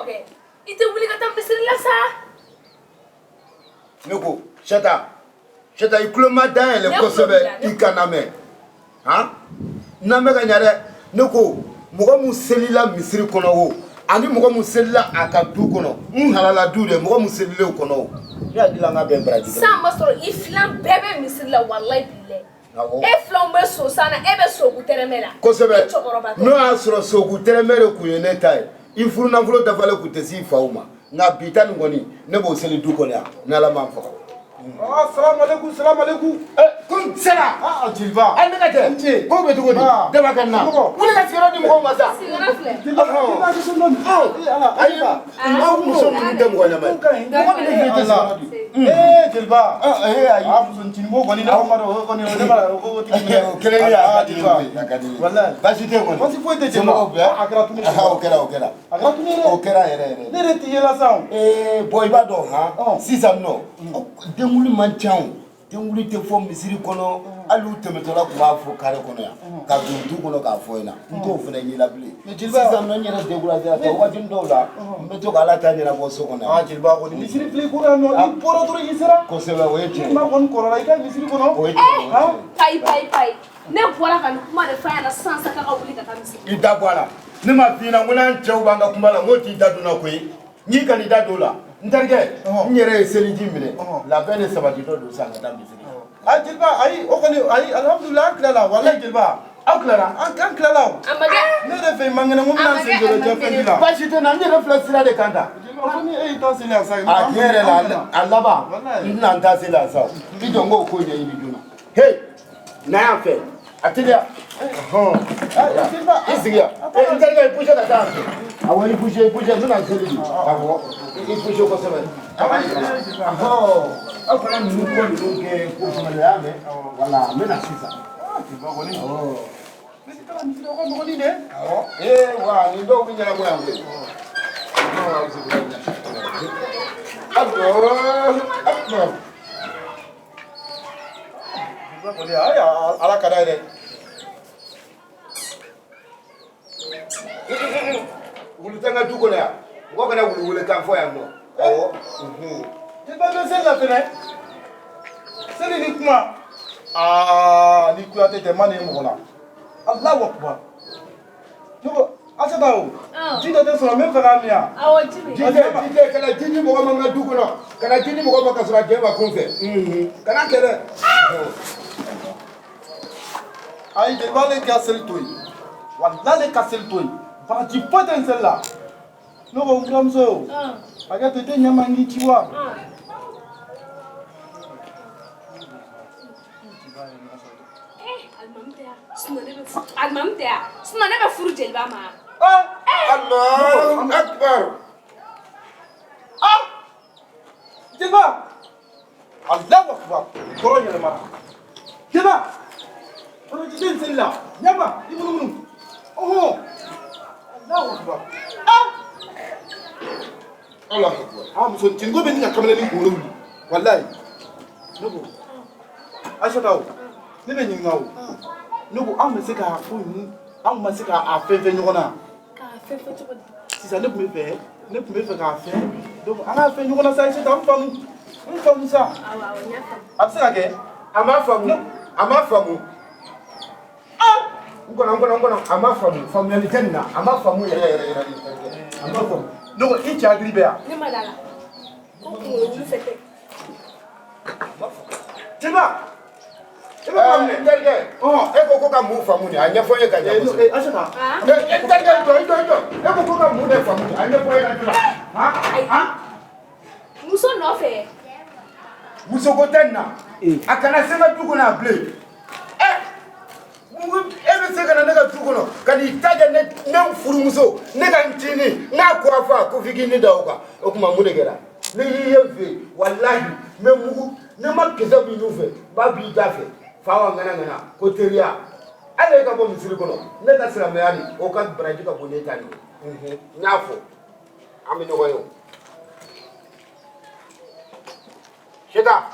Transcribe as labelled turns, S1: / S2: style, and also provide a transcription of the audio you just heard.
S1: kɛ I tɛ wuli ka taa misiri la sa
S2: ne ko Sata I tulo ma dayɛlɛ kosɛbɛ I kana mɛn han n'an bɛ ka ɲa dɛ ne ko mɔgɔ mun selila misiri kɔnɔ o ani mɔgɔ mun selila a ka du kɔnɔ n halala du dɛ mɔgɔ mun selilen kɔnɔ o ne hakili an ka bɛn baraji
S1: san ma sɔrɔ I filan bɛɛ bɛ misiri la walayi bilayi e filanw bɛ so san na e bɛ sogu tɛrɛmɛ la
S2: kosɛbɛ n'o y'a sɔrɔ sogu tɛrɛmɛ de kun ye ne ta ye I furu nafolo dafalen kun tɛ s'i faw ma nka bi ta nin kɔni ne b'o seli du kɔnɔ yan ni Ala m'an faga.
S3: Assalamu alaikum
S2: kun sera
S3: jeliba
S2: ai ne ka tɛ ko bɛ cogo di daba ka na wuli ka sigiyɔrɔ di mɔgɔw ma sa ayi aw muso ninnu tɛ mɔgɔ ɲɛma ye mɔgɔ min bɛ fɛ tɛ sigiyɔrɔ di
S3: jeliba
S2: ayi
S3: muso ncini b'o kɔni ne ko ma dɔn o kɔni ne b'a o tigi minɛ
S2: o kelen ye a ka di wallahi baasi tɛ kɔni
S3: baasi foyi tɛ jeliba a kɛra tuni
S2: o kɛra
S3: a kɛra tuni dɛ
S2: o kɛra yɛrɛ yɛrɛ
S3: ne de t'i yela sa
S2: bon I b'a dɔn han sisan nɔ denwuli man ca o denwuli tɛ fɔ misiri kɔnɔ hali u tɛmɛtɔla tun b'a fɔ kare kɔnɔ yan ka don du kɔnɔ k'a fɔ ɲɛna n t'o fana yela bilen sisan nɔ n yɛrɛ découragé la waati dɔw la n bɛ to ka Ala ta ɲɛnabɔ so kɔnɔ
S3: jeliba kɔni misiri fili ko yan nɔ i bɔra dɔrɔn I sera
S2: kosɛbɛ o ye tiɲɛ
S3: ma kɔni kɔrɔla I ka misiri kɔnɔ
S2: o ye tiɲɛ
S1: payi ne bɔra ka nin kuma de f'a ɲɛna sisan k'a ka wuli ka taa misiri
S2: I da bɔ a la ne ma f'i ɲɛna n ko n'an cɛw b'an ka kuma la n ko t'i da don na koyi n'i ka n'i da don la n terikɛ n yɛrɛ ye seliji minɛ labɛn ni sabatitɔ don sisan ka taa misiri
S3: jeliba ayi o kɔni ayi alhamdulilayi an tilala walayi jeliba
S2: aw tilara
S3: an tilala o ne de fɛ man kɛnɛ ko n bɛna sen jɔrɔ jɛ fɛn la
S2: baasi tɛ na n yɛrɛ filɛ sira de kan ta
S3: jeliba ko ni e y'i ta seli a sa
S2: a tiɲɛ yɛrɛ la a laban n tɛna n ta seli a sa I jɔ n k'o ko ɲɛɲini joona hey na yan fɛ a teliya
S3: jeliba
S2: I sigi yan n terikɛ I poussé ka taa fɛ awɔ I poussé n bɛna seli bi awɔ I poussé kosɛbɛ aw fana ninnu ko ninnu kɛ ko fana de y'a mɛn wala n bɛna sisan
S3: jeliba kɔni ne tɛ taa misiri o ka nɔgɔn ni dɛ
S2: wa nin dɔw bɛ ɲɛnabɔ yan koyi
S3: Ala ka d'a ye dɛ
S2: wuli tɛ n ka du kɔnɔ yan mɔgɔ kana wuli wuli kan fɔ yan nɔ awɔ
S3: jeliba bɛ seli la fɛnɛ seli ni kuma ni kuyate tɛ ma ni mɔgɔ la Allahu akbar ne ko Asata o ji dɔ tɛ sɔrɔ n bɛ fɛ k'a min yan
S2: ji tɛ kana ji ni mɔgɔ ma n ka du kɔnɔ kana ji ni mɔgɔ ma ka sɔrɔ a jɛ ma kun fɛ kana kɛ dɛ
S3: ayi jeliba ale ka seli to yen walahi ale ka seli to yen bagaji foyi tɛ n seli la ne ko n buramuso hakɛ to I tɛ ɲɛ ma n k'i ci wa
S1: alimami tɛ yan sinon ne bɛ furu jeliba ma
S2: Allahu akbar
S3: jeliba Allahu akbar kɔrɔ yɛlɛmana jeliba bagaji tɛ n seli la ɲɛma I munumunu Allahu akbar
S2: Allahu akbar
S3: muso ncini ko bɛ nin ka kamalen ni kunkolo wuli walayi ne ko Asata o ne bɛ ɲininka o ne ko anw bɛ se k'a fɔ nin anw ma se k'a fɛn fɛn ɲɔgɔn na sisan ne tun bɛ fɛ k'a fɛn donc an k'a fɛn ɲɔgɔn na sa Asata n faamu sa a bɛ se ka kɛ
S2: a ma faamu n kɔnɔ a ma faamu faamuyali tɛ nin na a ma faamu yɛrɛ a ma faamu
S3: ne ko I cɛ hakili bɛ yan
S1: ne ma da la ko kunkolo wuli fɛ tɛ
S3: jeliba
S2: n terikɛ e ko ka mun faamu ni a ɲɛfɔ n ye ka ɲɛ kosɛbɛ
S3: Asata
S2: n terikɛ jɔ e ko ka mun de faamu a ɲɛfɔ n ye ka ɲɛ
S1: muso nɔfɛ
S2: muso ko tɛ nin na a kana se n ka du kɔnɔ a bilen e bɛ se ka na ne ka du kɔnɔ ka n'i ta kɛ ne furumuso ne ka ncini n'a kura fa ko f'i k'i ni da o kan o tuma mun de kɛra ne y'i ye fɛ walahi n bɛ mugu ne ma kisɛ min n'u fɛ ba b'i da fɛ fa wa ŋana ko teriya hali e ka bɔ misiri kɔnɔ ne ka silamɛya nin o ka baraji ka bon ne ta nin ye n y'a fɔ an bɛ ɲɔgɔn ye o Seta